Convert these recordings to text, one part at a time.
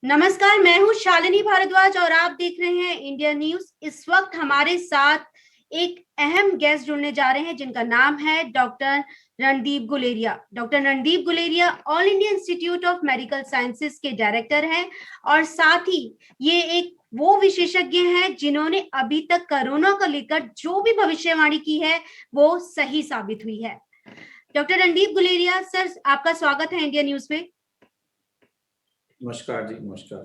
नमस्कार, मैं हूँ शालिनी भारद्वाज और आप देख रहे हैं इंडिया न्यूज। इस वक्त हमारे साथ एक अहम गेस्ट जुड़ने जा रहे हैं जिनका नाम है doctor Randeep Guleria. Doctor Randeep Guleria all India institute of medical sciences के डायरेक्टर हैं और साथ ही ये एक वो विशेषज्ञ हैं जिन्होंने अभी तक कोरोना को लेकर जो भी भविष्यवाणी की है वो सही साबित हुई है। डॉक्टर रणदीप गुलेरिया सर, आपका स्वागत है इंडिया न्यूज में। नमस्कार जी, नमस्कार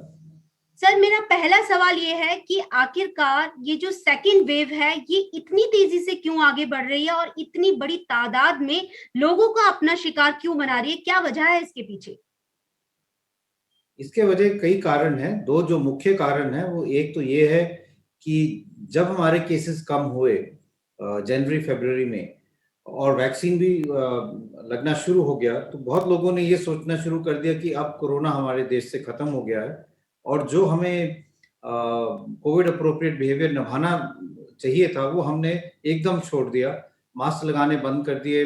सर, मेरा पहला सवाल ये है कि आखिरकार ये जो सेकेंड वेव है ये इतनी तेजी से क्यों आगे बढ़ रही है और इतनी बड़ी तादाद में लोगों का अपना शिकार क्यों बना रही है? क्या वजह है इसके पीछे? इसके वजह कई कारण हैं। दो जो मुख्य कारण हैं वो एक तो ये है कि जब हमारे केसेस कम हुए जनवरी फरवरी में और वैक्सीन भी लगना शुरू हो गया तो बहुत लोगों ने ये सोचना शुरू कर दिया कि अब कोरोना हमारे देश से खत्म हो गया है और जो हमें कोविड अप्रोप्रिएट बिहेवियर निभाना चाहिए था वो हमने एकदम छोड़ दिया। मास्क लगाने बंद कर दिए,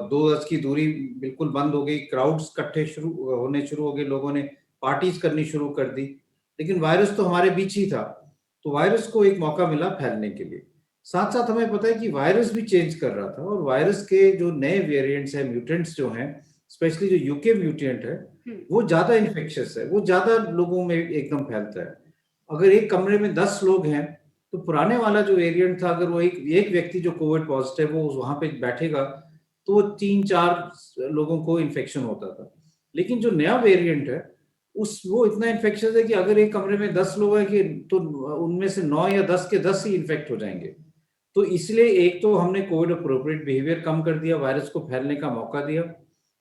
2 गज की दूरी बिल्कुल बंद हो गई, क्राउड्स इकट्ठे होने शुरू हो गए, लोगों ने पार्टीज करनी शुरू कर दी। लेकिन वायरस तो हमारे बीच ही था, तो वायरस को एक मौका मिला फैलने के लिए। साथ-साथ हमें पता है कि वायरस भी चेंज कर रहा था और वायरस के जो नए वेरिएंट्स हैं, म्यूटेंट्स जो हैं, स्पेशली जो यूके म्यूटेंट है, वो ज़्यादा इन्फेक्शियस है, वो ज़्यादा लोगों में एकदम फैलता है। अगर एक कमरे में 10 लोग हैं, तो पुराने वाला जो वेरिएंट था, अगर वो एक व्यक्ति जो कोविड पॉजिटिव वो वहाँ पे बैठेगा, तो वो 3-4 लोगों को इन्फेक्शन होता था। लेकिन जो नया वेरिएंट है, वो इतना इन्फेक्शियस है कि अगर एक कमरे में 10 लोग हैं कि तो उनमें से 9 या 10 के 10 ही इन्फेक्ट हो जाएँगे। तो इसलिए एक तो हमने कोविड अप्रोप्रिएट बिहेवियर कम कर दिया, वायरस को फैलने का मौका दिया।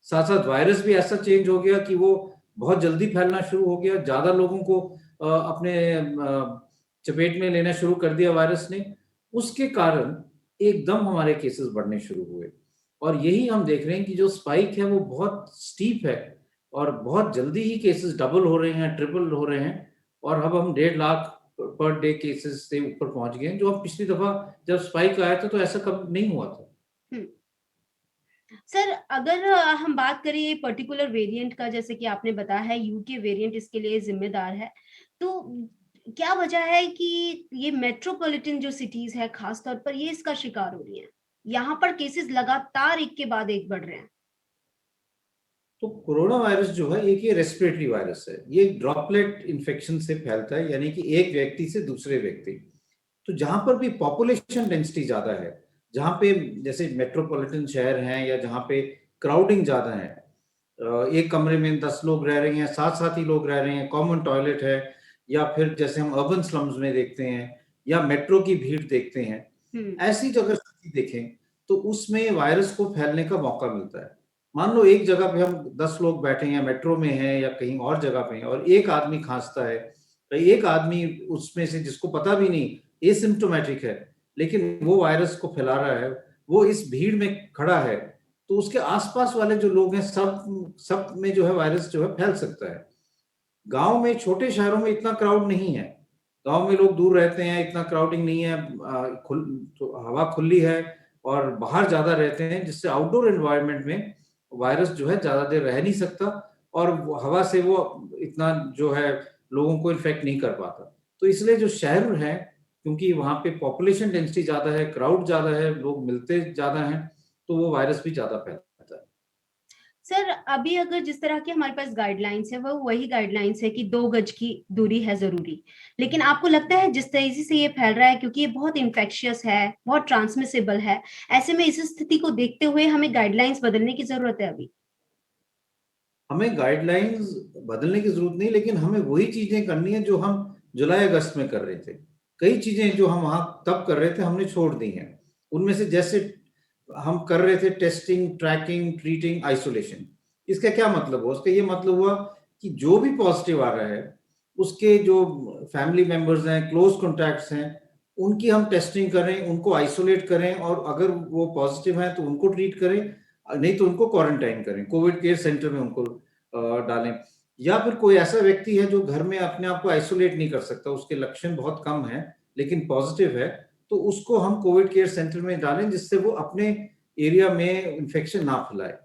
साथ-साथ वायरस भी ऐसा चेंज हो गया कि वो बहुत जल्दी फैलना शुरू हो गया, ज़्यादा लोगों को अपने चपेट में लेना शुरू कर दिया वायरस ने। उसके कारण एकदम हमारे केसेस बढ़ने शुरू हुए और यही हम देख रहे हैं कि जो स्पाइक है वो बहुत स्टीप है और बहुत जल्दी ही केसेस डबल हो रहे हैं, ट्रिपल हो रहे हैं और अब हम 1.5 लाख पर डे केसेस से ऊपर पहुंच गए हैं, जो हम पिछली दफा जब स्पाइक आया था तो ऐसा कभी नहीं हुआ था। हम्म। सर, अगर हम बात करें ये पर्टिकुलर वेरिएंट का, जैसे कि आपने बताया है यूके वेरिएंट इसके लिए जिम्मेदार है, तो क्या वजह है कि ये मेट्रोपॉलिटन जो सिटीज है खास तौर पर ये इसका शिकार हो रही है? यहाँ पर केसेस लगातार एक के बाद एक बढ़ रहे हैं। तो कोरोना वायरस जो है एक ये रेस्पिरेटरी वायरस है, ये ड्रॉपलेट इन्फेक्शन से फैलता है, यानी कि एक व्यक्ति से दूसरे व्यक्ति। तो जहां पर भी पॉपुलेशन डेंसिटी ज्यादा है, जहां पे जैसे मेट्रोपॉलिटन शहर हैं या जहां पे क्राउडिंग ज्यादा है, एक कमरे में 10 लोग रह रहे हैं, साथ साथ ही लोग रह रहे हैं, कॉमन टॉयलेट है, या फिर जैसे हम अर्बन स्लम्स में देखते हैं या मेट्रो की भीड़ देखते हैं, ऐसी जगह स्थिति देखें तो उसमें वायरस को फैलने का मौका मिलता है। मान लो एक जगह पे हम 10 लोग बैठे हैं, मेट्रो में हैं या कहीं और जगह पे हैं और एक आदमी खांसता है, तो एक आदमी उसमें से जिसको पता भी नहीं, एसिम्प्टोमेटिक है, लेकिन वो वायरस को फैला रहा है, वो इस भीड़ में खड़ा है, तो उसके आसपास वाले जो लोग हैं सब सब में जो है वायरस जो है फैल सकता है। गाँव में, छोटे शहरों में इतना क्राउड नहीं है। गाँव में लोग दूर रहते हैं, इतना क्राउडिंग नहीं है, खुल तो हवा खुली है और बाहर ज़्यादा रहते हैं, जिससे आउटडोर एनवायरनमेंट में वायरस जो है ज़्यादा देर रह नहीं सकता और वो हवा से वो इतना जो है लोगों को इन्फेक्ट नहीं कर पाता। तो इसलिए जो शहर हैं, क्योंकि वहाँ पे पॉपुलेशन डेंसिटी ज़्यादा है, क्राउड ज़्यादा है, लोग मिलते ज़्यादा हैं, तो वो वायरस भी ज़्यादा फैलता है। सर, अभी अगर जिस तरह की हमारे पास गाइडलाइंस है वो वही गाइडलाइंस है कि 2 गज की दूरी है जरूरी, लेकिन आपको लगता है जिस तेजी से ये फैल रहा है, क्योंकि ये बहुत इन्फेक्शियस है, बहुत ट्रांसमिसेबल है, ऐसे में इस स्थिति को देखते हुए हमें गाइडलाइंस बदलने की जरूरत है अभी? हमें गाइडलाइंस बदलने की जरूरत नहीं, लेकिन हमें वही चीजें करनी है जो हम जुलाई अगस्त में कर रहे थे। कई चीजें जो हम वहां तब कर रहे थे हमने छोड़ दी हैं। उनमें से जैसे हम कर रहे थे टेस्टिंग, ट्रैकिंग, ट्रीटिंग, आइसोलेशन। इसका क्या मतलब हुआ? उसका ये मतलब हुआ कि जो भी पॉजिटिव आ रहा है उसके जो फैमिली मेंबर्स हैं, क्लोज कॉन्टैक्ट्स हैं, उनकी हम टेस्टिंग करें, उनको आइसोलेट करें और अगर वो पॉजिटिव हैं तो उनको ट्रीट करें, नहीं तो उनको क्वारंटाइन करें, कोविड केयर सेंटर में उनको डालें। या फिर कोई ऐसा व्यक्ति है जो घर में अपने आप को आइसोलेट नहीं कर सकता, उसके लक्षण बहुत कम हैं लेकिन पॉजिटिव है, तो उसको हम कोविड केयर सेंटर में डालें जिससे वो अपने एरिया में इन्फेक्शन ना फैलाए।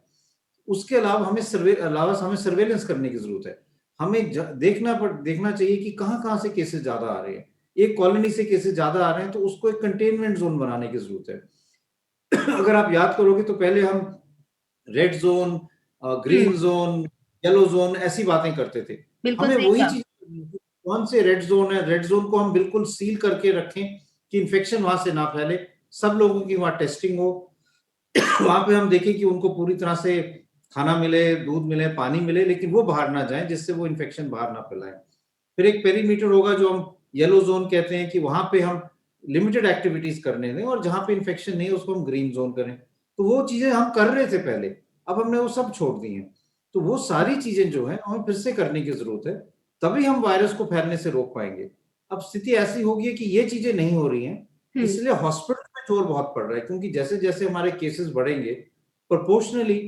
उसके अलावा हमें सर्वेलेंस करने की जरूरत है। हमें देखना चाहिए कि कहाँ से केसेस ज्यादा आ रहे हैं। एक कॉलोनी से केसेस ज्यादा आ रहे हैं तो उसको एक कंटेनमेंट जोन बनाने की जरूरत है। अगर आप याद करोगे तो पहले हम red zone, green zone, yellow zone ऐसी बातें करते थे। बिल्कुल हमें सही वही कहा। चीज, कौन से रेड जोन है, रेड जोन को हम बिल्कुल सील करके रखें कि इन्फेक्शन वहां से ना फैले, सब लोगों की वहां टेस्टिंग हो। वहां पे हम देखें कि उनको पूरी तरह से खाना मिले, दूध मिले, पानी मिले, लेकिन वो बाहर ना जाए जिससे वो इन्फेक्शन बाहर ना फैलाए। फिर एक पेरीमीटर होगा जो हम येलो जोन कहते हैं, कि वहां पे हम लिमिटेड एक्टिविटीज करने दें, और जहां पे इन्फेक्शन नहीं है उसको हम ग्रीन जोन करें। तो वो चीजें हम कर रहे थे पहले, अब हमने वो सब छोड़ दी हैं। तो वो सारी चीजें जो है हमें फिर से करने की जरूरत है, तभी हम वायरस को फैलने से रोक पाएंगे। अब स्थिति ऐसी होगी है कि ये चीजें नहीं हो रही हैं, हम्म। इसलिए हॉस्पिटल में जोर बहुत पड़ रहा है, क्योंकि जैसे जैसे हमारे केसेस बढ़ेंगे प्रोपोर्शनली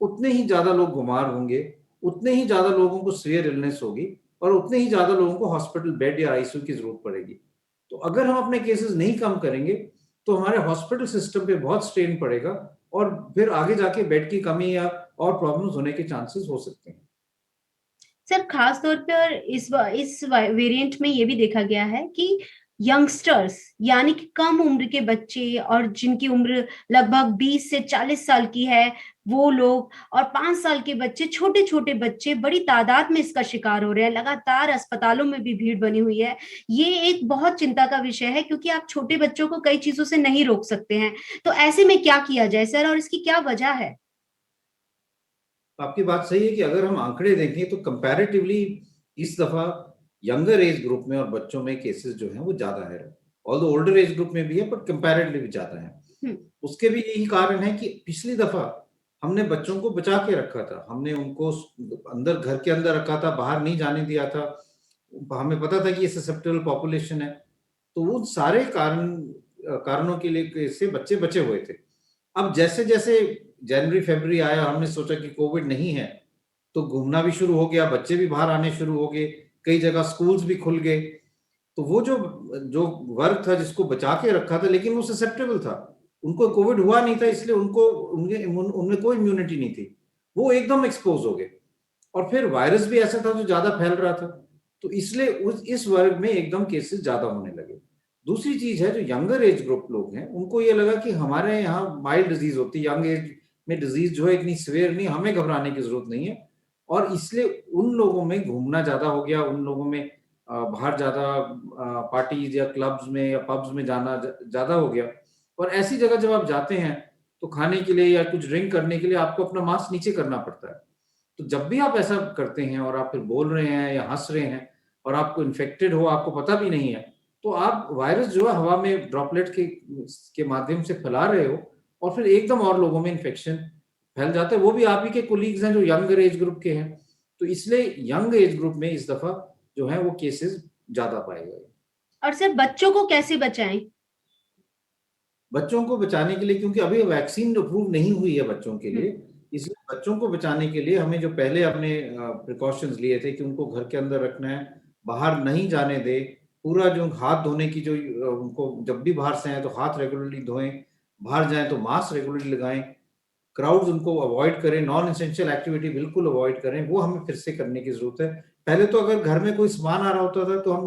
उतने ही ज्यादा लोग बीमार होंगे, उतने ही ज्यादा लोगों को सीवियर इलनेस होगी, और उतने ही ज्यादा लोगों को हॉस्पिटल बेड या आईसीयू की जरूरत पड़ेगी। तो अगर हम अपने केसेस नहीं कम करेंगे तो हमारे हॉस्पिटल सिस्टम पे बहुत स्ट्रेन पड़ेगा, और फिर आगे जाके बेड की कमी या और प्रॉब्लम्स होने के चांसेस हो सकते हैं। सर खास तौर पर इस वेरिएंट में ये भी देखा गया है कि यंगस्टर्स यानी कि कम उम्र के बच्चे और जिनकी उम्र लगभग 20 से 40 साल की है, वो लोग और 5 साल के बच्चे, छोटे छोटे बच्चे बड़ी तादाद में इसका शिकार हो रहे हैं। लगातार अस्पतालों में भी भीड़ बनी हुई है। ये एक बहुत चिंता का विषय है, क्योंकि आप छोटे बच्चों को कई चीजों से नहीं रोक सकते हैं। तो ऐसे में क्या किया जाए सर, और इसकी क्या वजह है? आपकी बात सही है कि अगर हम आंकड़े देखें तो कंपैरेटिवली इस दफा यंगर एज ग्रुप में और बच्चों में केसेस जो हैं वो ज्यादा है। ऑल्दो ओल्डर एज ग्रुप में भी है, बट कंपैरेटिवली भी ज्यादा है। हम्म। उसके भी यही कारण है कि पिछली दफा हमने बच्चों को बचा के रखा था, हमने उनको अंदर, घर के अंदर रखा था, बाहर नहीं जाने दिया था। हमें पता था कि ये ससेप्टेबल पॉपुलेशन है। तो वो सारे कारणों के लिए से बच्चे बचे हुए थे। अब जैसे जैसे जनवरी फरवरी आया, हमने सोचा कि कोविड नहीं है, तो घूमना भी शुरू हो गया, बच्चे भी बाहर आने शुरू हो गए, कई जगह स्कूल्स भी खुल गए। तो वो जो जो वर्ग था जिसको बचा के रखा था, लेकिन वो ससेप्टेबल था, उनको कोविड हुआ नहीं था, इसलिए उनको उनमें कोई इम्यूनिटी नहीं थी, वो एकदम एक्सपोज हो गए। और फिर वायरस भी ऐसा था जो ज्यादा फैल रहा था, तो इसलिए इस वर्ग में एकदम केसेस ज्यादा होने लगे। दूसरी चीज है, जो यंगर एज ग्रुप लोग हैं उनको ये लगा कि हमारे यहाँ माइल्ड डिजीज होती है, यंग एज में डिजीज जो है इतनी सिवियर नहीं, हमें घबराने की जरूरत नहीं है। और इसलिए उन लोगों में घूमना ज्यादा हो गया, उन लोगों में बाहर ज्यादा पार्टीज या क्लब्स में या पब्स में जाना ज्यादा हो गया। और ऐसी जगह जब आप जाते हैं तो खाने के लिए या कुछ ड्रिंक करने के लिए आपको अपना मास्क नीचे करना पड़ता है। तो जब भी आप ऐसा करते हैं और आप फिर बोल रहे हैं या हंस रहे हैं और आपको इन्फेक्टेड हो, आपको पता भी नहीं है, तो आप वायरस जो है हवा में ड्रॉपलेट के माध्यम से फैला रहे हो, और फिर एकदम और लोगों में इन्फेक्शन फैल जाता है। वो भी आप ही के कोलीग्स हैं जो यंगर एज ग्रुप के हैं। तो इसलिए यंग एज ग्रुप में इस दफा जो है वो केसेस ज्यादा पाए गए। और सर बच्चों को कैसे बचाएं? बच्चों को बचाने के लिए, क्योंकि अभी वैक्सीन अप्रूव नहीं हुई है बच्चों के लिए, इसलिए बच्चों को बचाने के लिए हमें जो पहले अपने प्रिकॉशंस लिए थे कि उनको घर के अंदर रखना है, बाहर नहीं जाने दे, पूरा जो हाथ धोने की जो उनको जब भी बाहर से आए तो हाथ रेगुलरली धोएं, बाहर जाएं तो मास्क रेगुलरली लगाएं, क्राउड्स उनको अवॉइड करें, नॉन एसेंशियल एक्टिविटी बिल्कुल अवॉइड करें, वो हमें फिर से करने की जरूरत है। पहले तो अगर घर में कोई सामान आ रहा होता था तो हम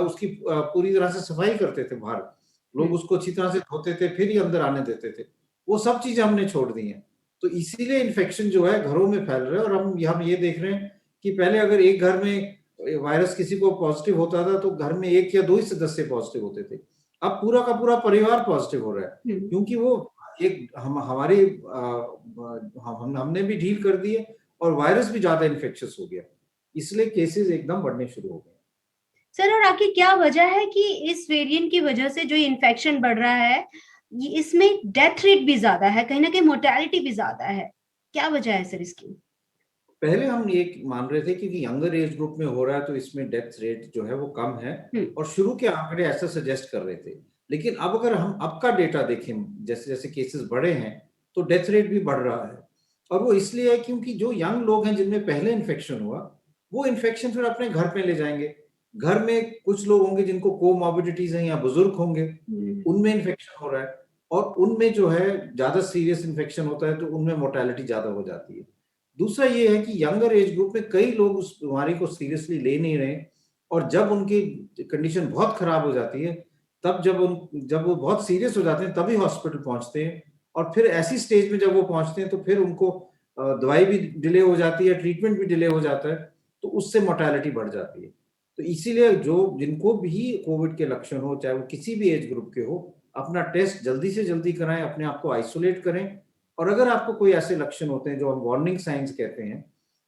उसकी पूरी तरह से सफाई करते थे, बाहर लोग उसको अच्छी तरह से धोते थे, फिर ही अंदर आने देते थे। वो सब चीजें हमने छोड़ दी हैं। तो इसीलिए इन्फेक्शन जो है घरों में फैल रहा है। और हम ये देख रहे हैं कि पहले अगर एक घर में वायरस किसी को पॉजिटिव होता था तो घर में एक या दो ही सदस्य पॉजिटिव होते थे, अब पूरा का पूरा परिवार पॉजिटिव हो रहा है, क्योंकि वो एक हमारी हमने भी ढील कर दी है और वायरस भी ज्यादा इन्फेक्शियस हो गया, इसलिए केसेस एकदम बढ़ने शुरू हो गए। सर और आखिर क्या वजह है कि इस वेरिएंट की वजह से जो इन्फेक्शन बढ़ रहा है, इसमें डेथ रेट भी ज्यादा है, कहीं ना कहीं मोर्टेलिटी भी ज्यादा है? क्या वजह है सर इसकी? पहले हम ये मान रहे थे कि यंगर एज ग्रुप में हो रहा है तो इसमें डेथ रेट जो है वो कम है, और शुरू के आंकड़े ऐसा सजेस्ट कर रहे थे। लेकिन अब अगर हम अब का डेटा देखें, जैसे जैसे केसेस बढ़े हैं तो डेथ रेट भी बढ़ रहा है। और वो इसलिए है क्योंकि जो यंग लोग हैं जिनमें पहले इन्फेक्शन हुआ, वो इन्फेक्शन फिर अपने घर पे ले जाएंगे। घर में कुछ लोग होंगे जिनको कोमॉर्बिडिटीज हैं या बुजुर्ग होंगे, उनमें इन्फेक्शन हो रहा है, और उनमें जो है ज्यादा सीरियस इन्फेक्शन होता है तो उनमें मोर्टेलिटी ज्यादा हो जाती है। दूसरा ये है कि यंगर एज ग्रुप में कई लोग उस बीमारी को सीरियसली ले नहीं रहे, और जब उनकी कंडीशन बहुत खराब हो जाती है, तब जब वो बहुत सीरियस हो जाते हैं तभी हॉस्पिटल पहुंचते हैं, और फिर ऐसी स्टेज में जब वो पहुंचते हैं तो फिर उनको दवाई भी डिले हो जाती है, ट्रीटमेंट भी डिले हो जाता है, तो उससे मोर्टेलिटी बढ़ जाती है। तो इसीलिए जो जिनको भी कोविड के लक्षण हो, चाहे वो किसी भी एज ग्रुप के हो, अपना टेस्ट जल्दी से जल्दी कराएं, अपने आप को आइसोलेट करें, और अगर आपको कोई ऐसे लक्षण होते हैं जो हम वार्निंग साइंस कहते हैं,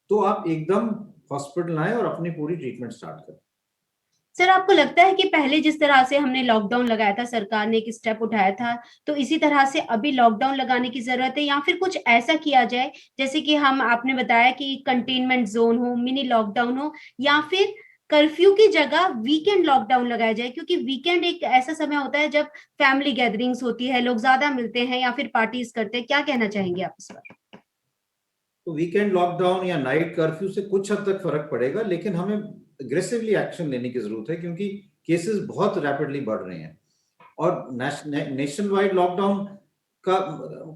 तो आप एकदम हॉस्पिटल आएं और अपनी पूरी ट्रीटमेंट स्टार्ट करें। सर, आपको लगता है कि पहले जिस तरह से हमने लॉकडाउन लगाया था, सरकार ने एक स्टेप उठाया था, तो इसी तरह से अभी लॉकडाउन लगाने की जरूरत है, या फिर कुछ ऐसा किया जाए जैसे कि आपने बताया कि कंटेनमेंट जोन हो, मिनी लॉकडाउन हो, या फिर कर्फ्यू की जगह वीकेंड लॉकडाउन लगाया जाए, क्योंकि वीकेंड एक ऐसा समय होता है जब फैमिली गैदरिंग्स होती है, लोग ज्यादा मिलते हैं या फिर पार्टीज करते हैं। क्या कहना चाहेंगे आप इस पर? तो वीकेंड लॉकडाउन या नाइट कर्फ्यू से कुछ हद तक फर्क पड़ेगा, लेकिन हमें अग्रेसिवली एक्शन लेने की जरूरत है, क्योंकि केसेस बहुत रैपिडली बढ़ रहे हैं, और नेशन वाइड लॉकडाउन का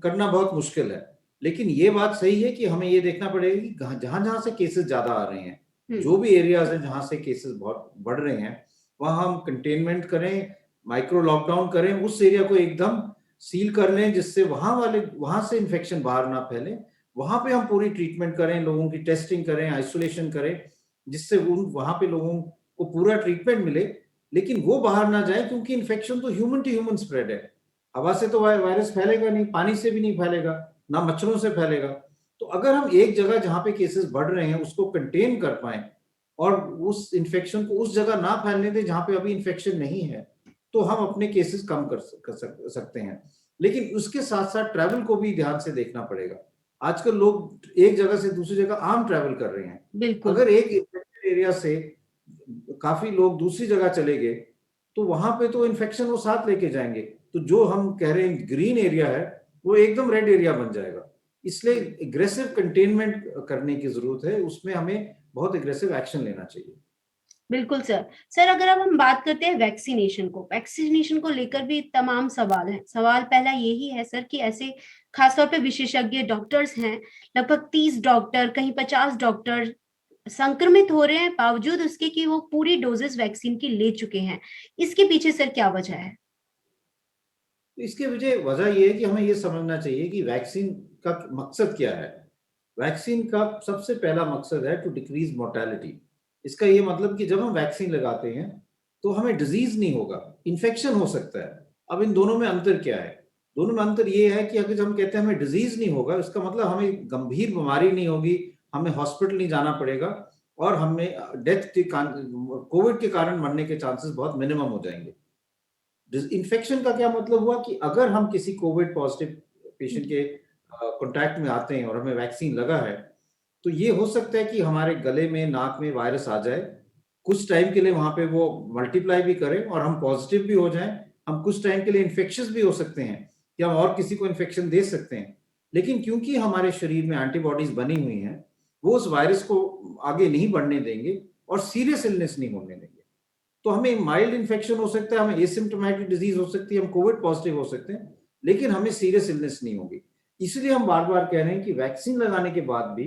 करना बहुत मुश्किल है। लेकिन ये बात सही है कि हमें ये देखना पड़ेगा कि जहां जहां से केसेस ज्यादा आ रहे हैं, जो भी एरियाज हैं जहां से केसेस बहुत बढ़ रहे हैं, वहां हम कंटेनमेंट करें, माइक्रो लॉकडाउन करें, उस एरिया को एकदम सील कर लें, जिससे वहां से इन्फेक्शन बाहर ना फैले। वहां पे हम पूरी ट्रीटमेंट करें, लोगों की टेस्टिंग करें, आइसोलेशन करें, जिससे वहां पे लोगों को पूरा ट्रीटमेंट मिले, लेकिन वो बाहर ना जाए, क्योंकि इन्फेक्शन तो ह्यूमन टू ह्यूमन स्प्रेड है। हवा से तो वायरस फैलेगा नहीं, पानी से भी नहीं फैलेगा, ना मच्छरों से फैलेगा। तो अगर हम एक जगह जहां पे केसेस बढ़ रहे हैं उसको कंटेन कर पाए, और उस इन्फेक्शन को उस जगह ना फैलने दें जहां पे अभी इन्फेक्शन नहीं है, तो हम अपने केसेस कम कर सकते हैं। लेकिन उसके साथ साथ ट्रैवल को भी ध्यान से देखना पड़ेगा। आजकल लोग एक जगह से दूसरी जगह आम ट्रैवल कर रहे हैं। बिल्कुल। अगर एक एरिया से काफी लोग दूसरी जगह चले गए, तो वहां पे तो इन्फेक्शन वो साथ लेके जाएंगे, तो जो हम कह रहे हैं ग्रीन एरिया है, वो एकदम रेड एरिया बन जाएगा। इसलिए एग्रेसिव कंटेनमेंट करने की जरूरत है, उसमें हमें बहुत एग्रेसिव एक्शन लेना चाहिए। बिल्कुल सर। सर, अगर अब हम बात करते हैं वैक्सीनेशन को लेकर भी तमाम सवाल हैं। सवाल पहला यही है सर कि ऐसे खासतौर पे विशेषज्ञ डॉक्टर्स हैं, लगभग 30 डॉक्टर, कहीं 50 डॉक्टर संक्रमित हो रहे हैं, बावजूद उसके कि वो पूरी डोजेस वैक्सीन की ले चुके हैं। इसके पीछे सर क्या वजह है? तो इसके वजह यह है कि हमें यह समझना चाहिए कि वैक्सीन का मकसद क्या है। वैक्सीन का सबसे पहला मकसद है टू डिक्रीज मोर्टेलिटी। इसका ये मतलब कि जब हम वैक्सीन लगाते हैं तो हमें डिजीज नहीं होगा, इन्फेक्शन हो सकता है। अब इन दोनों में अंतर क्या है? दोनों में अंतर ये है कि अगर जब हम कहते हैं हमें डिजीज नहीं होगा, इसका मतलब हमें गंभीर बीमारी नहीं होगी, हमें हॉस्पिटल नहीं जाना पड़ेगा, और हमें डेथ के कोविड के कारण मरने के चांसेस बहुत मिनिमम हो जाएंगे। इन्फेक्शन का क्या मतलब हुआ कि अगर हम किसी कोविड पॉजिटिव पेशेंट के कांटेक्ट में आते हैं और हमें वैक्सीन लगा है, तो ये हो सकता है कि हमारे गले में, नाक में वायरस आ जाए, कुछ टाइम के लिए वहां पे वो मल्टीप्लाई भी करे और हम पॉजिटिव भी हो जाएं। हम कुछ टाइम के लिए इन्फेक्शियस भी हो सकते हैं, कि हम और किसी को इन्फेक्शन दे सकते हैं। लेकिन क्योंकि हमारे शरीर में एंटीबॉडीज बनी हुई हैं, वो उस वायरस को आगे नहीं बढ़ने देंगे और सीरियस इलनेस नहीं होने देंगे। तो हमें माइल्ड इन्फेक्शन हो सकता है, हमें एसिम्प्टोमेटिक डिजीज हो सकती है, हम कोविड पॉजिटिव हो सकते हैं, लेकिन हमें सीरियस इलनेस नहीं होगी। इसलिए हम बार बार कह रहे हैं कि वैक्सीन लगाने के बाद भी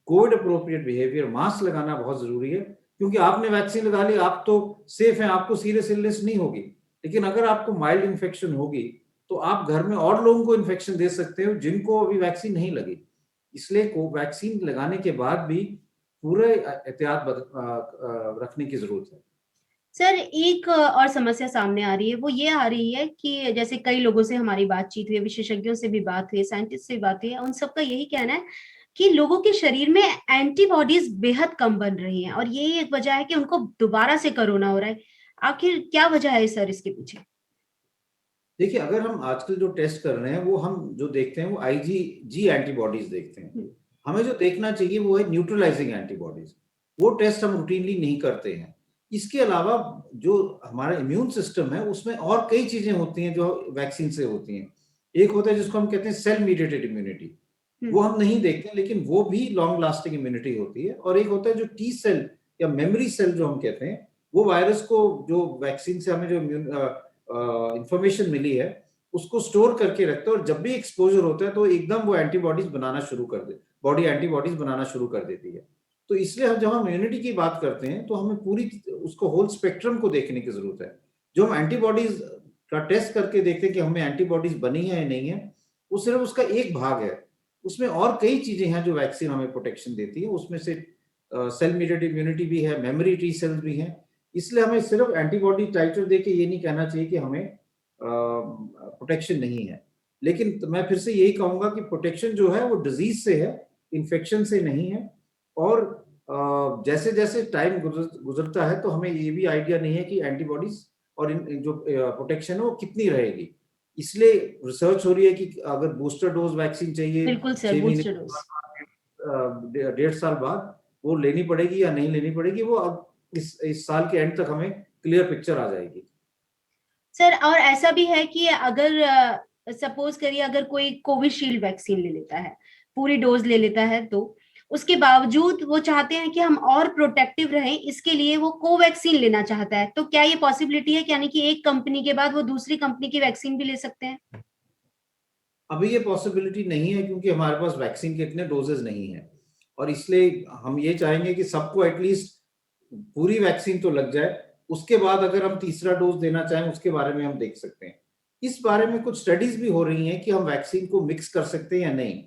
कोविड अप्रोप्रिएट बिहेवियर, मास्क लगाना बहुत जरूरी है, क्योंकि आपने वैक्सीन लगा ली, आप तो सेफ हैं, आपको सीरियस इलनेस नहीं होगी। लेकिन अगर आपको माइल्ड इन्फेक्शन होगी, तो आप घर में और लोगों को इन्फेक्शन दे सकते हो जिनको अभी वैक्सीन नहीं लगी। इसलिए वैक्सीन लगाने के बाद भी पूरे एहतियात रखने की जरूरत है। सर, एक और समस्या सामने आ रही है, वो ये आ रही है कि जैसे कई लोगों से हमारी बातचीत हुई, विशेषज्ञों से भी बात हुई, साइंटिस्ट से भी बात हुई है, उन सबका यही कहना है कि लोगों के शरीर में एंटीबॉडीज बेहद कम बन रही हैं, और यही एक वजह है कि उनको दोबारा से कोरोना हो रहा है। आखिर क्या वजह है सर इसके पीछे? देखिए, अगर हम आजकल जो टेस्ट कर रहे हैं, वो हम जो देखते हैं वो IgG एंटीबॉडीज देखते हैं। हमें जो देखना चाहिए वो है न्यूट्रलाइजिंग एंटीबॉडीज। वो टेस्ट हम रूटीनली नहीं करते हैं। इसके अलावा जो हमारा इम्यून सिस्टम है, उसमें और कई चीजें होती हैं जो वैक्सीन से होती हैं। एक होता है जिसको हम कहते हैं सेल मीडिएटेड इम्यूनिटी, वो हम नहीं देखते, लेकिन वो भी लॉन्ग लास्टिंग इम्यूनिटी होती है। और एक होता है जो टी सेल या मेमोरी सेल जो हम कहते हैं, वो वायरस को, जो वैक्सीन से हमें जो इंफॉर्मेशन मिली है, उसको स्टोर करके रखते हैं, और जब भी एक्सपोजर होता है तो एकदम वो एंटीबॉडीज बनाना शुरू कर बॉडी एंटीबॉडीज बनाना शुरू कर देती है। तो इसलिए जब हम इम्यूनिटी की बात करते हैं तो हमें पूरी उसको होल स्पेक्ट्रम को देखने की जरूरत है। जो हम एंटीबॉडीज का टेस्ट करके देखते हैं कि हमें एंटीबॉडीज बनी है या नहीं है, वो सिर्फ उसका एक भाग है। उसमें और कई चीजें हैं जो वैक्सीन हमें प्रोटेक्शन देती है। उसमें से सेल मीडिएटेड इम्यूनिटी भी है, मेमोरी टी सेल्स भी हैं। इसलिए हमें सिर्फ एंटीबॉडी टाइटर देके ये नहीं कहना चाहिए कि हमें प्रोटेक्शन नहीं है। लेकिन मैं फिर से यही कहूंगा कि प्रोटेक्शन जो है वो डिजीज से है, इन्फेक्शन से नहीं है। और जैसे जैसे टाइम गुजरता है तो हमें ये भी आइडिया नहीं है कि एंटीबॉडीज और जो प्रोटेक्शन है वो कितनी रहेगी। इसलिए रिसर्च हो रही है कि अगर बूस्टर डोज वैक्सीन चाहिए बिल्कुल सर, 6 महीने बूस्टर डोज 1.5 साल बाद वो लेनी पड़ेगी या नहीं लेनी पड़ेगी, वो अब इस साल के एंड तक हमें क्लियर पिक्चर आ जाएगी। सर। और ऐसा भी है कि अगर सपोज करिए अगर कोई कोविशील्ड वैक्सीन ले लेता है, पूरी डोज ले लेता है, तो उसके बावजूद वो चाहते हैं कि हम और प्रोटेक्टिव रहें, इसके लिए वो कोवैक्सीन लेना चाहता है, तो क्या ये पॉसिबिलिटी है, यानी कि एक कंपनी के बाद वो दूसरी कंपनी की वैक्सीन भी ले सकते हैं? अभी ये पॉसिबिलिटी नहीं है क्योंकि हमारे पास वैक्सीन के इतने डोजेज नहीं है, और इसलिए हम ये चाहेंगे कि सबको एटलीस्ट पूरी वैक्सीन तो लग जाए। उसके बाद अगर हम तीसरा डोज देना चाहें उसके बारे में हम देख सकते हैं। इस बारे में कुछ स्टडीज भी हो रही हैं कि हम वैक्सीन को मिक्स कर सकते हैं या नहीं।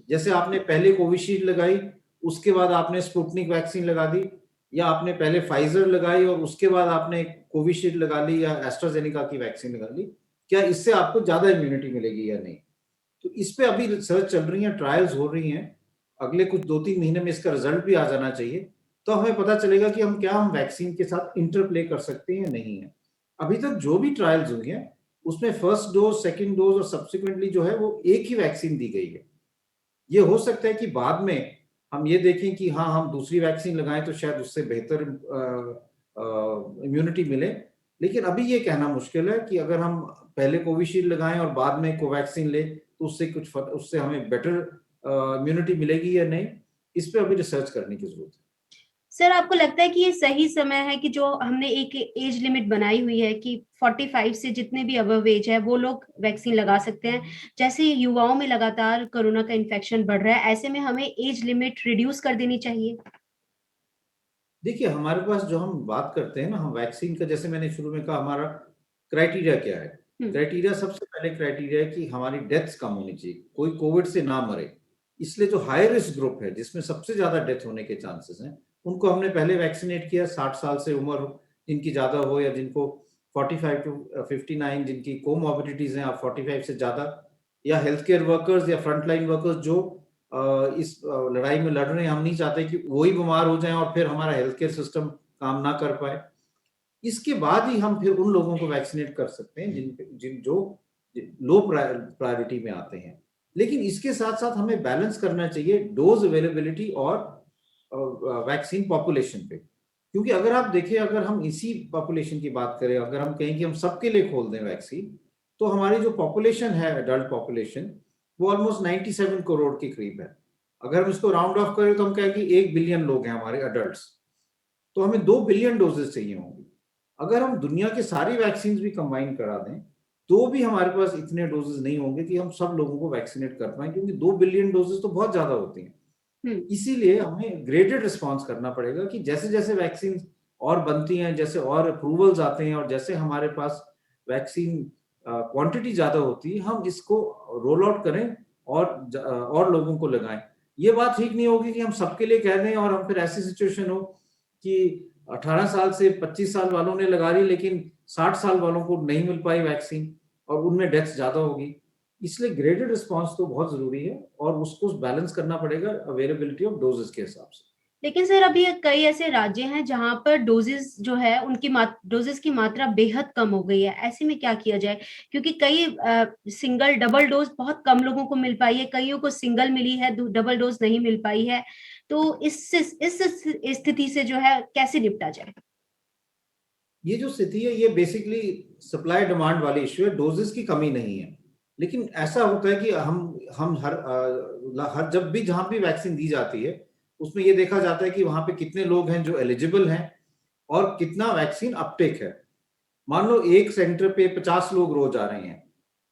जैसे आपने पहले कोविशील्ड लगाई, उसके बाद आपने स्पुतनिक वैक्सीन लगा दी, या आपने पहले फाइजर लगाई और उसके बाद आपने कोविशील्ड लगा ली या एस्ट्राजेनेका की वैक्सीन लगा ली, क्या इससे आपको ज्यादा इम्यूनिटी मिलेगी या नहीं? तो इस पे अभी रिसर्च चल रही है, ट्रायल्स हो रही हैं। अगले कुछ 2-3 महीने में इसका रिजल्ट भी आ जाना चाहिए, तो हमें पता चलेगा कि हम वैक्सीन के साथ इंटरप्ले कर सकते हैं या नहीं है। अभी तक जो भी ट्रायल्स हुई हैं उसमें फर्स्ट डोज, सेकंड डोज और सब्सिक्वेंटली जो है वो एक ही वैक्सीन दी गई है। ये हो सकता है कि बाद में हम ये देखें कि हाँ, हम दूसरी वैक्सीन लगाएं तो शायद उससे बेहतर इम्यूनिटी मिले। लेकिन अभी ये कहना मुश्किल है कि अगर हम पहले कोविशील्ड लगाएं और बाद में कोवैक्सीन ले तो उससे हमें बेटर इम्यूनिटी मिलेगी या नहीं, इस पे अभी रिसर्च करने की जरूरत है। सर, आपको लगता है कि ये सही समय है कि जो हमने एक एज लिमिट बनाई हुई है कि 45 से जितने भी अबव एज है वो लोग वैक्सीन लगा सकते हैं? जैसे युवाओं में लगातार कोरोना का इन्फेक्शन बढ़ रहा है, ऐसे में हमें एज लिमिट रिड्यूस कर देनी चाहिए? देखिए, हमारे पास जो हम बात करते हैं ना, हम वैक्सीन का, जैसे मैंने शुरू में कहा, हमारा क्राइटेरिया क्या है? क्राइटेरिया, सबसे पहले क्राइटेरिया है कि हमारी डेथ्स कम होनी चाहिए, कोई कोविड से ना मरे। इसलिए जो हाई रिस्क ग्रुप है जिसमें सबसे ज्यादा डेथ होने के चांसेस हैं, उनको हमने पहले वैक्सीनेट किया। 60 साल से उम्र जिनकी ज्यादा हो, या जिनको 45 टू 59 जिनकी कोमॉर्बिडिटीज हैं, आप 45 से ज्यादा, या हेल्थ केयर वर्कर्स या फ्रंटलाइन वर्कर्स जो इस लड़ाई में लड़ रहे हैं। हम नहीं चाहते कि वही बीमार हो जाएं और फिर हमारा हेल्थ केयर सिस्टम काम ना कर पाए। इसके बाद ही हम फिर उन लोगों को वैक्सीनेट कर सकते हैं जिन जो लो प्रायोरिटी में आते हैं। लेकिन इसके साथ साथ हमें बैलेंस करना चाहिए डोज अवेलेबिलिटी और वैक्सीन पॉपुलेशन पे। क्योंकि अगर आप देखिए, अगर हम इसी पॉपुलेशन की बात करें, अगर हम कहें कि हम सबके लिए खोल दें वैक्सीन, तो हमारी जो पॉपुलेशन है, एडल्ट पॉपुलेशन, वो ऑलमोस्ट 97 करोड़ के करीब है। अगर हम इसको राउंड ऑफ करें तो हम कहें कि 1 बिलियन लोग हैं हमारे अडल्ट, तो हमें 2 बिलियन डोजेस चाहिए होंगी। अगर हम दुनिया के सारी वैक्सीन भी कंबाइन करा दें तो भी हमारे पास इतने डोजेस नहीं होंगे कि हम सब लोगों को वैक्सीनेट कर पाए, क्योंकि 2 बिलियन डोजेस तो बहुत ज्यादा होती हैं। इसीलिए हमें ग्रेडेड रिस्पॉन्स करना पड़ेगा कि जैसे जैसे वैक्सीन और बनती हैं, जैसे और अप्रूवल्स आते हैं, और जैसे हमारे पास वैक्सीन क्वांटिटी ज्यादा होती है, हम इसको रोल आउट करें और लोगों को लगाएं। ये बात ठीक नहीं होगी कि हम सबके लिए कह दें और हम फिर ऐसी सिचुएशन हो कि 18 साल से 25 साल वालों ने लगा ली लेकिन 60 साल वालों को नहीं मिल पाई वैक्सीन, और उनमें डेथ्स ज्यादा होगी। इसलिए ग्रेडेड रिस्पांस तो बहुत जरूरी है, और उसको बैलेंस करना पड़ेगा अवेलेबिलिटी ऑफ डोजेस के हिसाब से। लेकिन सर, अभी कई ऐसे राज्य हैं जहां पर डोजेस जो है उनकी डोजेस की मात्रा बेहद कम हो गई है। ऐसे में क्या किया जाए? क्योंकि कई सिंगल डबल डोज बहुत कम लोगों को मिल पाई है, कईयों को सिंगल मिली है, डबल डोज नहीं मिल पाई है। तो इस स्थिति से जो है कैसे निपटा जाए? ये जो स्थिति है ये बेसिकली सप्लाई डिमांड वाली इश्यू है, डोजेस की कमी नहीं है। लेकिन ऐसा होता है कि हम हर जब भी जहां भी वैक्सीन दी जाती है उसमें ये देखा जाता है कि वहां पे कितने लोग हैं जो एलिजिबल हैं और कितना वैक्सीन अपटेक है। मान लो एक सेंटर पे 50 लोग रोज आ रहे हैं,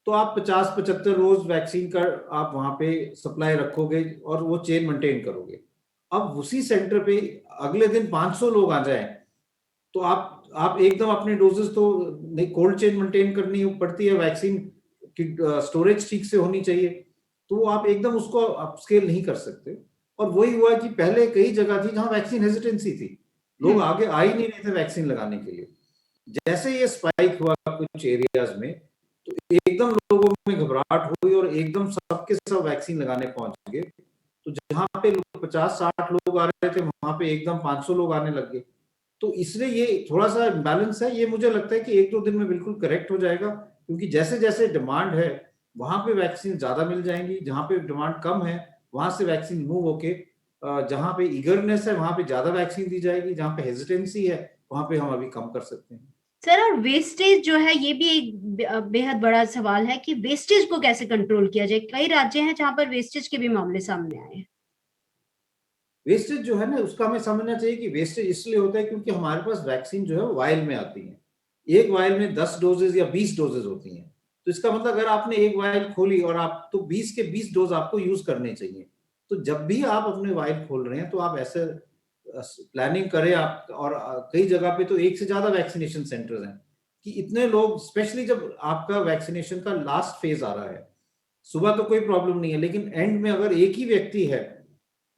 तो आप 50-75 रोज वैक्सीन का आप वहां पे सप्लाई रखोगे और वो चेन मेंटेन करोगे। अब उसी सेंटर पे अगले दिन 500 लोग आ जाए, तो आप एकदम अपने डोजेस तो नहीं, कोल्ड चेन मेंटेन करनी पड़ती है, वैक्सीन की स्टोरेज ठीक से होनी चाहिए, तो वो आप एकदम उसको अपस्केल नहीं कर सकते। और वही हुआ कि पहले कई जगह थी जहां वैक्सीन हेजिटेंसी थी, लोग आगे आ ही नहीं रहे थे वैक्सीन लगाने के लिए। जैसे ये स्पाइक हुआ कुछ एरियाज में, तो एकदम लोगों में घबराहट हुई और एकदम सबके सब वैक्सीन लगाने पहुंच गए। तो जहां पे 50-60 लोग आ रहे थे, वहां पे एकदम 500 लोग आने लग गए। तो इसलिए ये थोड़ा सा बैलेंस है, ये मुझे लगता है कि 1-2 दिन में बिल्कुल करेक्ट हो जाएगा, क्योंकि जैसे जैसे डिमांड है वहां पे वैक्सीन ज्यादा मिल जाएंगी, जहां पे डिमांड कम है वहां से वैक्सीन मूव होके जहां पे ईगरनेस है वहां पे ज्यादा वैक्सीन दी जाएगी, जहां पे हेजिटेंसी है वहां पे हम अभी कम कर सकते हैं। सर, और वेस्टेज जो है ये भी एक बेहद बड़ा सवाल है कि वेस्टेज को कैसे कंट्रोल किया जाए। कई राज्य हैं जहां पर वेस्टेज के भी मामले सामने आए हैं। वेस्टेज जो है ना, उसका हमें समझना चाहिए कि वेस्टेज इसलिए होता है क्योंकि हमारे पास वैक्सीन जो है वायल में आती है, एक वायल में 10 डोजेज या 20 डोजेज होती हैं। तो इसका मतलब अगर आपने एक वायल खोली और आप तो 20 के 20 डोज आपको यूज करने चाहिए। तो जब भी आप अपने वायल खोल रहे हैं तो आप ऐसे प्लानिंग करें आप, और कई जगह पे तो एक से ज्यादा वैक्सीनेशन सेंटर्स हैं कि इतने लोग, स्पेशली जब आपका वैक्सीनेशन का लास्ट फेज आ रहा है, सुबह तो कोई प्रॉब्लम नहीं है, लेकिन एंड में अगर एक ही व्यक्ति है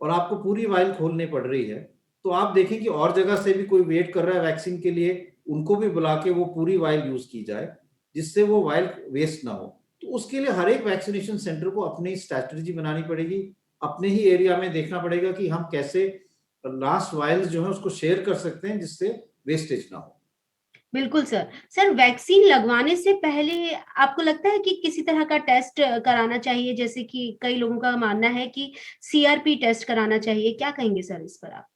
और आपको पूरी वाइल खोलनी पड़ रही है, तो आप देखें कि और जगह से भी कोई वेट कर रहा है वैक्सीन के लिए, उनको भी बुला के वो पूरी वाइल यूज की जाए, जिससे वो वाइल वेस्ट ना हो। तो उसके लिए हर एक वैक्सीनेशन सेंटर को अपनी स्ट्रैटेजी बनानी पड़ेगी, अपने ही एरिया में देखना पड़ेगा कि हम कैसे लास्ट वाइल्स जो है उसको शेयर कर सकते हैं जिससे वेस्टेज ना हो। बिल्कुल सर। सर, वैक्सीन लगवाने से पहले आपको लगता है कि किसी तरह का टेस्ट कराना चाहिए? जैसे कि कई लोगों का मानना है कि सीआरपी टेस्ट कराना चाहिए, क्या कहेंगे सर इस पर आप?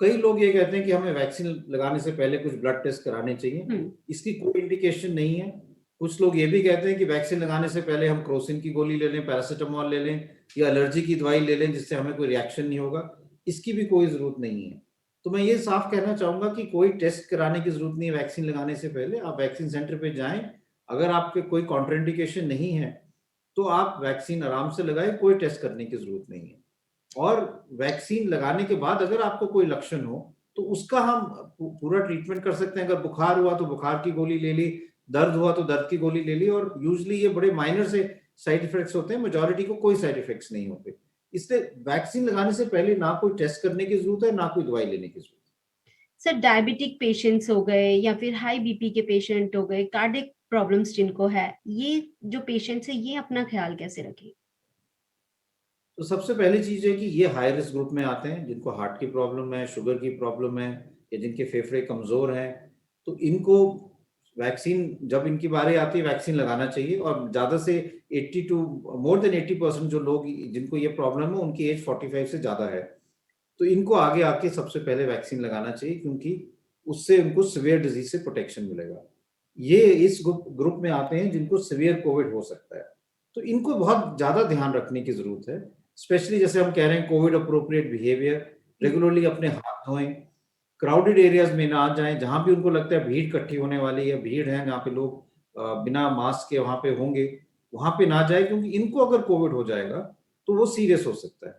कई लोग ये कहते हैं कि हमें वैक्सीन लगाने से पहले कुछ ब्लड टेस्ट कराने चाहिए, हम्म। इसकी कोई इंडिकेशन नहीं है। कुछ लोग ये भी कहते हैं कि वैक्सीन लगाने से पहले हम क्रोसिन की गोली ले लें, पैरासिटामोल ले लें या एलर्जी की दवाई ले लें जिससे हमें कोई रिएक्शन नहीं होगा, इसकी भी कोई जरूरत नहीं है। तो मैं ये साफ कहना चाहूंगा कि कोई टेस्ट कराने की जरूरत नहीं है वैक्सीन लगाने से पहले। आप वैक्सीन सेंटर पे जाएं, अगर आपके कोई कॉन्ट्राइंडिकेशन नहीं है तो आप वैक्सीन आराम से लगाएं, कोई टेस्ट करने की जरूरत नहीं है। और वैक्सीन लगाने के बाद अगर आपको कोई लक्षण हो तो उसका हम पूरा ट्रीटमेंट कर सकते हैं। अगर बुखार हुआ तो बुखार की गोली ले ली, दर्द हुआ तो दर्द की गोली ले ली, और यूजली ये बड़े माइनर से साइड इफेक्ट्स होते हैं, मेजॉरिटी को कोई साइड इफेक्ट्स नहीं होते। इसलिए वैक्सीन लगाने से पहले ना कोई टेस्ट करने की जरूरत है, ना कोई दवाई लेने की जरूरत सर, डायबिटिक पेशेंट्स हो गए या फिर हाई बीपी के पेशेंट हो गए, कार्डिक प्रॉब्लम्स जिनको है, ये जो पेशेंट्स है ये अपना ख्याल कैसे रखें? है। तो सबसे पहली चीज है कि ये हाई रिस्क ग्रुप में आते हैं, जिनको हार्ट की प्रॉब्लम है, शुगर की प्रॉब्लम है, या जिनके फेफड़े कमजोर हैं। तो इनको वैक्सीन जब इनकी बारी आती है वैक्सीन लगाना चाहिए। और ज्यादा से 80 टू मोर देन 80% जो लोग जिनको ये प्रॉब्लम है उनकी एज 45 से ज्यादा है, तो इनको आगे आके सबसे पहले वैक्सीन लगाना चाहिए, क्योंकि उससे उनको सिवियर डिजीज से प्रोटेक्शन मिलेगा। ये इस ग्रुप में आते हैं जिनको सिवियर कोविड हो सकता है, तो इनको बहुत ज्यादा ध्यान रखने की जरूरत है। स्पेशली जैसे हम कह रहे हैं कोविड अप्रोप्रिएट बिहेवियर, रेगुलरली अपने हाथ धोएं, क्राउडेड एरियाज में ना जाएं, जहां भी उनको लगता है भीड़ इकट्ठी होने वाली है, भीड़ है जहाँ पे लोग बिना मास्क के वहां पे होंगे, वहां पे ना जाए, क्योंकि इनको अगर कोविड हो जाएगा तो वो सीरियस हो सकता है।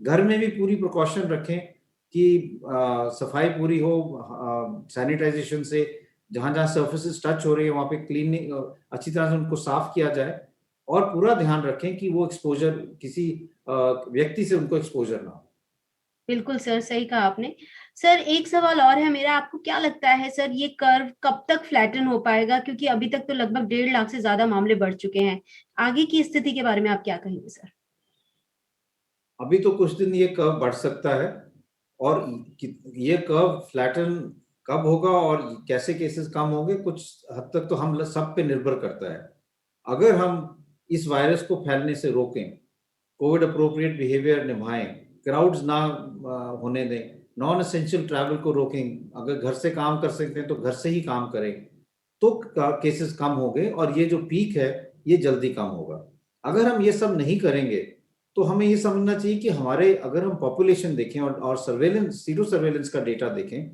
घर में भी पूरी प्रिकॉशन रखें कि सफाई पूरी हो, सैनिटाइजेशन से जहां जहां सर्फेसिस टच हो रही है वहां पे क्लीनिंग अच्छी तरह से उनको साफ किया जाए, और पूरा ध्यान रखें कि वो एक्सपोजर किसी व्यक्ति से उनको एक्सपोजर ना हो। बिल्कुल सर, सही कहा आपने। सर, एक सवाल और है मेरा, आपको क्या लगता है सर ये कर्व कब तक फ्लैटन हो पाएगा? क्योंकि अभी तक तो लगभग 1.5 लाख से ज्यादा मामले बढ़ चुके हैं। आगे की स्थिति के बारे में आप क्या कहेंगे सर? अभी तो कुछ दिन ये कर्व बढ़ सकता है, और ये कर्व फ्लैटन कब होगा और कैसे केसेस कम होंगे कुछ हद तक तो हम सब पे निर्भर करता है। अगर हम इस वायरस को फैलने से रोकें, कोविड अप्रोप्रिएट बिहेवियर निभाएं, क्राउड्स ना होने दें, नॉन एसेंशियल ट्रैवल को रोकें, अगर घर से काम कर सकते हैं तो घर से ही काम करें, तो केसेस कम होंगे और ये जो पीक है ये जल्दी कम होगा। अगर हम ये सब नहीं करेंगे तो हमें ये समझना चाहिए कि हमारे, अगर हम पॉपुलेशन देखें और सर्वेलेंस, सीरो सर्वेलेंस का डेटा देखें,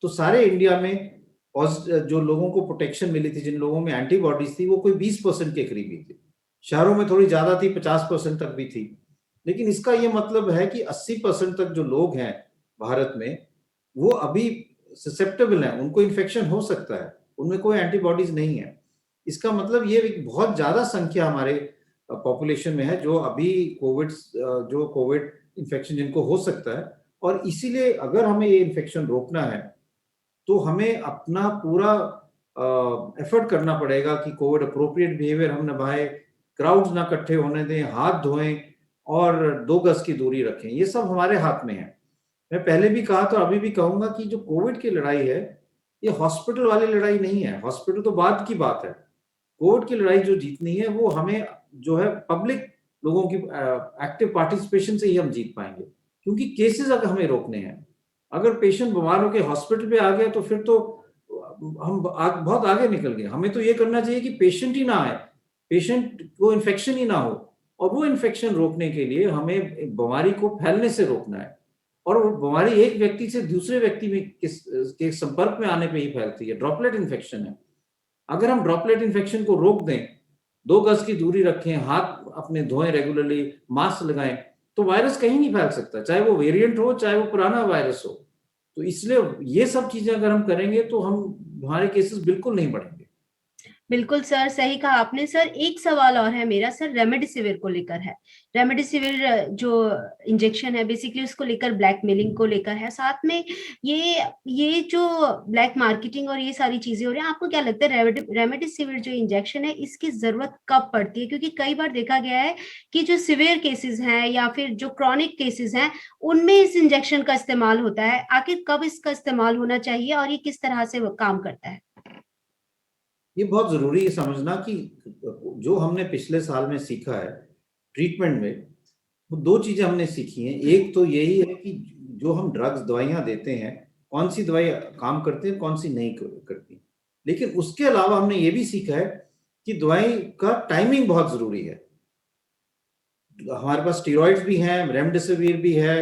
तो सारे इंडिया में जो लोगों को प्रोटेक्शन मिली थी, जिन लोगों में एंटीबॉडीज थी, वो कोई 20% के करीब ही थी। शहरों में थोड़ी ज्यादा थी, 50% तक भी थी। लेकिन इसका ये मतलब है कि 80% तक जो लोग हैं भारत में, वो अभी ससेप्टेबल हैं, उनको इन्फेक्शन हो सकता है, उनमें कोई एंटीबॉडीज नहीं है। इसका मतलब ये एक बहुत ज्यादा संख्या हमारे पॉपुलेशन में है जो अभी कोविड इन्फेक्शन जिनको हो सकता है। और इसीलिए अगर हमें ये इन्फेक्शन रोकना है तो हमें अपना पूरा एफर्ट करना पड़ेगा कि कोविड अप्रोप्रिएट बिहेवियर हम निभाएं, क्राउड्स ना इकट्ठे होने दें, हाथ धोएं और 2 गज की दूरी रखें। ये सब हमारे हाथ में है। मैं पहले भी कहा तो अभी भी कहूंगा कि जो कोविड की लड़ाई है, ये हॉस्पिटल वाली लड़ाई नहीं है। हॉस्पिटल तो बाद की बात है। कोविड की लड़ाई जो जीतनी है वो हमें जो है पब्लिक लोगों की एक्टिव पार्टिसिपेशन से ही हम जीत पाएंगे, क्योंकि केसेस अगर हमें रोकने हैं। अगर पेशेंट बीमार होकर हॉस्पिटल पे आ गया तो फिर तो हम बहुत आगे निकल गए। हमें तो ये करना चाहिए कि पेशेंट ही ना आए, पेशेंट को इन्फेक्शन ही ना हो, और वो इन्फेक्शन रोकने के लिए हमें बीमारी को फैलने से रोकना है। और वो बीमारी एक व्यक्ति से दूसरे व्यक्ति में के संपर्क में आने पे ही फैलती है, ड्रॉपलेट इन्फेक्शन है। अगर हम ड्रॉपलेट इन्फेक्शन को रोक दें, 2 गज की दूरी रखें, हाथ अपने धोएं रेगुलरली, मास्क लगाएं, तो वायरस कहीं नहीं फैल सकता, चाहे वो वेरिएंट हो चाहे वो पुराना वायरस हो। तो इसलिए ये सब चीजें अगर हम करेंगे तो हमारे केसेस बिल्कुल नहीं बढ़ेंगे। बिल्कुल सर, सही कहा आपने। सर एक सवाल और है मेरा सर, रेमडेसिविर को लेकर है। रेमडेसिविर जो इंजेक्शन है बेसिकली उसको लेकर ब्लैकमेलिंग को लेकर है, साथ में ये जो ब्लैक मार्केटिंग और ये सारी चीजें हो रही है। आपको क्या लगता है रेमडेसिविर जो इंजेक्शन है इसकी जरूरत कब पड़ती है? क्योंकि कई बार देखा गया है कि जो सिवियर केसेस हैं या फिर जो क्रॉनिक केसेस हैं उनमें इस इंजेक्शन का इस्तेमाल होता है। आखिर कब इसका इस्तेमाल होना चाहिए और ये किस तरह से काम करता है? ये बहुत जरूरी है समझना कि जो हमने पिछले साल में सीखा है ट्रीटमेंट में, वो 2 चीजें हमने सीखी हैं। एक तो यही है कि जो हम ड्रग्स दवाइयां देते हैं, कौन सी दवाई काम करती है, कौन सी नहीं करती। लेकिन उसके अलावा हमने ये भी सीखा है कि दवाई का टाइमिंग बहुत जरूरी है। हमारे पास स्टीरॉइड्स भी हैं, रेमडेसिविर भी है,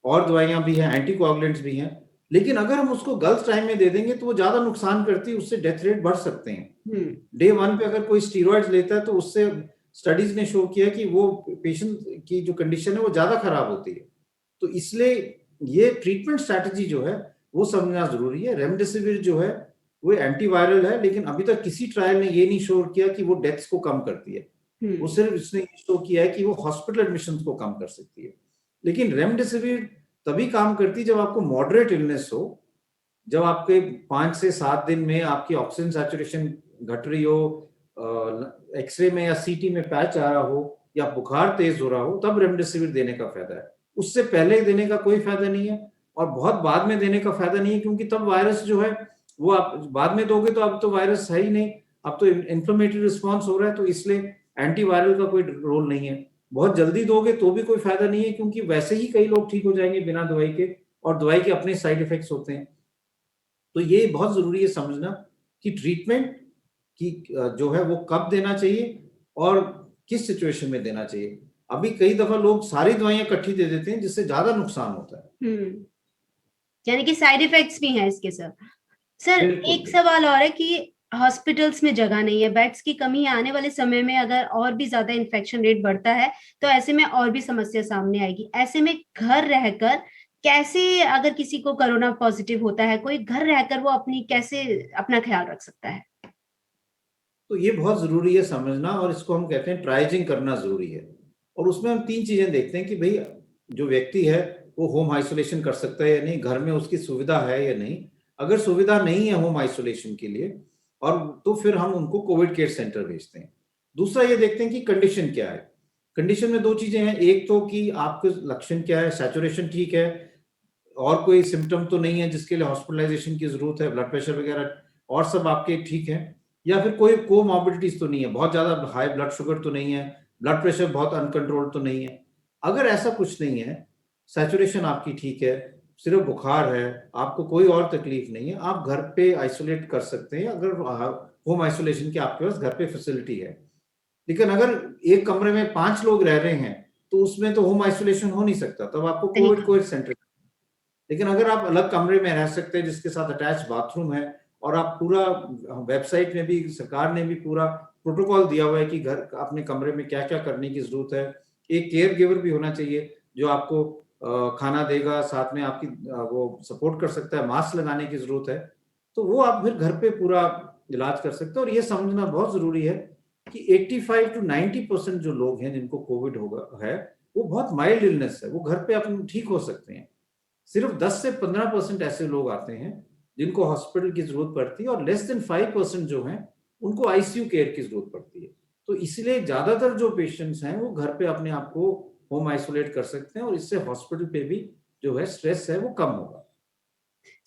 और दवाइयां भी हैं, एंटीकोगुलेंट्स भी हैं। लेकिन अगर हम उसको गलत टाइम में दे देंगे तो वो ज्यादा नुकसान करती है, उससे डेथ रेट बढ़ सकते हैं। डे 1 पे अगर कोई स्टीरॉइड्स लेता है तो उससे स्टडीज ने शो किया कि वो पेशेंट की जो कंडीशन है वो ज्यादा खराब होती है। तो इसलिए ये ट्रीटमेंट स्ट्रैटेजी जो है वो समझना जरूरी है। रेमडेसिविर जो है वो एंटीवायरल है, लेकिन अभी तक किसी ट्रायल ने ये नहीं शो किया कि वो डेथ्स को कम करती है। वो सिर्फ इसने शो किया है कि वो हॉस्पिटल एडमिशन को कम कर सकती है। लेकिन रेमडेसिविर तभी काम करती है जब आपको मॉडरेट इलनेस हो, जब आपके 5 से 7 दिन में आपकी ऑक्सीजन सैचुरेशन घट रही हो, एक्सरे में या सीटी में पैच आ रहा हो, या बुखार तेज हो रहा हो, तब रेमडेसिविर देने का फायदा है। उससे पहले देने का कोई फायदा नहीं है, और बहुत बाद में देने का फायदा नहीं है, क्योंकि तब वायरस जो है वो आप बाद में दोगे तो अब तो वायरस है ही नहीं, अब तो इन्फ्लेमेटरी रिस्पॉन्स हो रहा है। तो इसलिए एंटीवायरल का कोई रोल नहीं है। बहुत जल्दी दोगे तो भी कोई फायदा नहीं है, क्योंकि वैसे ही कई लोग ठीक हो जाएंगे बिना दवाई के, और दवाई के अपने साइड इफेक्ट्स होते हैं। तो ये बहुत जरूरी है समझना कि ट्रीटमेंट की जो है वो कब देना चाहिए और किस सिचुएशन में देना चाहिए। अभी कई दफा लोग सारी दवाइयां इकट्ठी दे देते हैं, जिससे ज्यादा नुकसान होता है। यानी कि साइड इफेक्ट्स भी हैं इसके सर। सर बिल्कुल एक सवाल और है कि हॉस्पिटल्स में जगह नहीं है, बेड्स की कमी है। आने वाले समय में अगर और भी ज्यादा इन्फेक्शन रेट बढ़ता है तो ऐसे में और भी समस्या सामने आएगी। ऐसे में घर रहकर कैसे, अगर किसी को कोरोना पॉजिटिव होता है, कोई घर रहकर वो कैसे अपना ख्याल रख सकता है? तो ये बहुत जरूरी है समझना, और इसको हम कहते हैं ट्राइजिंग करना जरूरी है। और उसमें हम 3 चीजें देखते हैं कि भाई जो व्यक्ति है वो होम आइसोलेशन कर सकता है या नहीं, घर में उसकी सुविधा है या नहीं। अगर सुविधा नहीं है होम आइसोलेशन के लिए, और तो फिर हम उनको कोविड केयर सेंटर भेजते हैं। दूसरा ये देखते हैं कि कंडीशन क्या है। कंडीशन में 2 चीजें हैं, एक तो कि आपके लक्षण क्या है, सैचुरेशन ठीक है, और कोई सिम्टम तो नहीं है जिसके लिए हॉस्पिटलाइजेशन की जरूरत है, ब्लड प्रेशर वगैरह और सब आपके ठीक है, या फिर कोई कोमॉर्बिडिटीज तो नहीं है, बहुत ज्यादा हाई ब्लड शुगर तो नहीं है, ब्लड प्रेशर बहुत अनकंट्रोल्ड तो नहीं है। अगर ऐसा कुछ नहीं है, सैचुरेशन आपकी ठीक है, सिर्फ बुखार है, आपको कोई और तकलीफ नहीं है, आप घर पे आइसोलेट कर सकते हैं अगर होम आइसोलेशन की आपके पास घर पे फैसिलिटी है। लेकिन अगर एक कमरे में 5 लोग रह रहे हैं तो उसमें तो होम आइसोलेशन हो नहीं सकता, तब आपको सही कोविड कहा। Covid centre. लेकिन अगर आप अलग कमरे में रह सकते हैं जिसके साथ अटैच बाथरूम है, और आप पूरा वेबसाइट में भी सरकार ने भी पूरा प्रोटोकॉल दिया हुआ है कि घर अपने कमरे में क्या क्या करने की जरूरत है। एक केयर गिवर भी होना चाहिए जो आपको खाना देगा, साथ में आपकी वो सपोर्ट कर सकता है, मास्क लगाने की जरूरत है, तो वो आप फिर घर पे पूरा इलाज कर सकते हैं। और ये समझना बहुत जरूरी है कि 85 to 90% जो लोग हैं जिनको कोविड होगा है, वो बहुत माइल्ड इलनेस है, वो घर पे अपने ठीक हो सकते हैं। सिर्फ 10 से 15% ऐसे लोग आते हैं जिनको हॉस्पिटल की जरूरत पड़ती है, और लेस देन 5% जो हैं उनको आईसीयू केयर की जरूरत पड़ती है। तो इसलिए ज्यादातर जो पेशेंट्स हैं वो घर पे अपने आप को होम आइसोलेट कर सकते हैं, और इससे हॉस्पिटल पे भी जो है स्ट्रेस है वो कम होगा।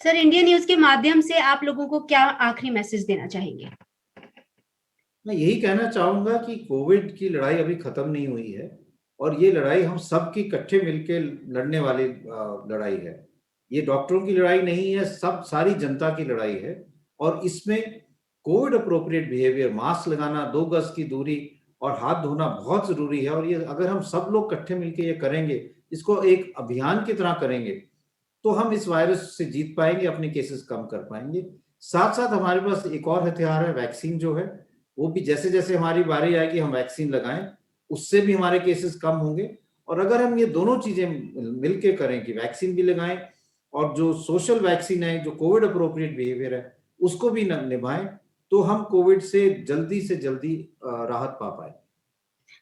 सर, इंडिया न्यूज के माध्यम से आप लोगों को क्या आखिरी मैसेज देना चाहेंगे? मैं यही कहना चाहूंगा कि कोविड की लड़ाई अभी खत्म नहीं हुई है, और ये लड़ाई हम सब की इकट्ठे मिलके लड़ने वाली लड़ाई है। ये डॉक्टरों की लड़ाई नहीं है, सब सारी जनता की लड़ाई है। और इसमें कोविड अप्रोप्रिएट बिहेवियर, मास्क लगाना, 2 गज की दूरी और हाथ धोना बहुत जरूरी है। और ये अगर हम सब लोग इकट्ठे मिलके ये करेंगे, इसको एक अभियान की तरह करेंगे, तो हम इस वायरस से जीत पाएंगे, अपने केसेस कम कर पाएंगे। साथ साथ हमारे पास एक और हथियार है, वैक्सीन जो है, वो भी जैसे जैसे हमारी बारी आएगी हम वैक्सीन लगाएं, उससे भी हमारे केसेस कम होंगे। और अगर हम ये दोनों चीजें मिलके करें कि वैक्सीन भी लगाएं और जो सोशल वैक्सीन है, जो कोविड अप्रोप्रिएट बिहेवियर है, उसको भी निभाएं, तो हम कोविड से जल्दी राहत पा पाए।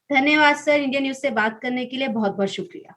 धन्यवाद सर, इंडिया न्यूज से बात करने के लिए बहुत बहुत शुक्रिया।